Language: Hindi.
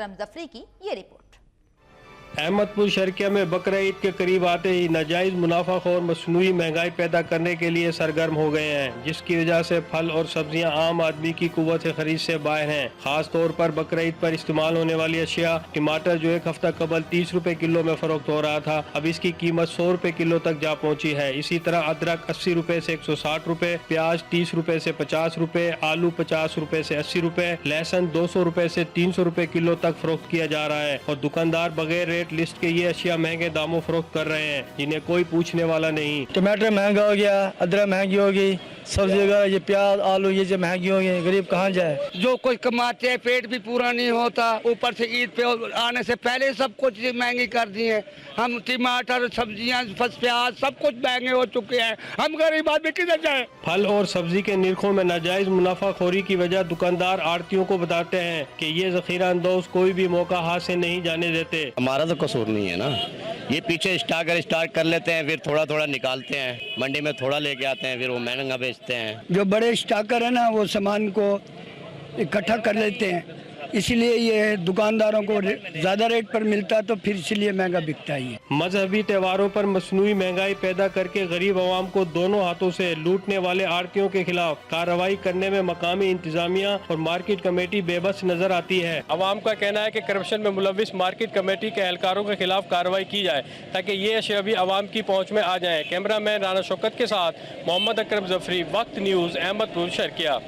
अकरम जफरी की ये रिपोर्ट। अहमदपुर शर्किया में बकरा ईद के करीब आते ही नाजायज मुनाफाखोर मसनूई महंगाई पैदा करने के लिए सरगर्म हो गए हैं, जिसकी वजह से फल और सब्जियां आम आदमी की कुव्वत खरीद से बाहर हैं। खास तौर पर बकरा ईद पर इस्तेमाल होने वाली अशिया टमाटर जो एक हफ्ता कबल 30 रुपए किलो में फरोख्त हो रहा था, अब इसकी कीमत 100 रुपए किलो तक जा पहुंची है। इसी तरह अदरक 80 रुपए से 160 रुपए, प्याज 30 रुपए से 50 रुपए, आलू 50 रुपए से 80 रुपए, लहसुन 200 रुपए से 300 रुपए किलो तक फरोख्त किया जा रहा है और दुकानदार बगैर लिस्ट के ये अशिया महंगे दामों फरोख्त कर रहे हैं, जिन्हें कोई पूछने वाला नहीं। टमाटर महंगा हो गया, अदरक महंगी हो गई, सब्जी वगैरह ये प्याज आलू ये जो महंगी हो गई, गरीब कहाँ जाए। जो कुछ कमाते हैं पेट भी पूरा नहीं होता, ऊपर से ईद पे आने से पहले सब कुछ महंगी कर दी है। हम टमाटर सब्जियां प्याज सब कुछ महंगे हो चुके हैं, हम गरीब आदमी किधर जाए। फल और सब्जी के निर्खों में नाजायज मुनाफाखोरी की वजह दुकानदार आड़तियों को बताते हैं कि ये जखीरा अंदोज कोई भी मौका हाथ से नहीं जाने देते। हमारा तो कसूर नहीं है ना, ये पीछे स्टार्ट कर लेते हैं, फिर थोड़ा थोड़ा निकालते हैं, मंडी में थोड़ा लेके आते हैं, फिर वो महंगा बेचते हैं। जो बड़े स्टाकर है ना वो सामान को इकट्ठा कर लेते हैं, इसलिए ये दुकानदारों को ज्यादा रेट पर मिलता है, तो फिर इसलिए महंगा बिकता है। मजहबी त्योहारों पर मसनूई महंगाई पैदा करके गरीब अवाम को दोनों हाथों से लूटने वाले आड़तियों के खिलाफ कार्रवाई करने में मकामी इंतजामिया और मार्केट कमेटी बेबस नजर आती है। अवाम का कहना है कि करप्शन में मुलविस मार्केट कमेटी के एहलकारों के खिलाफ कार्रवाई की जाए ताकि ये अशिया भी अवाम की पहुँच में आ जाए। कैमरा मैन राना शौकत के साथ मोहम्मद अकरम जफरी, वक्त न्यूज़, अहमदपुर शर्किया।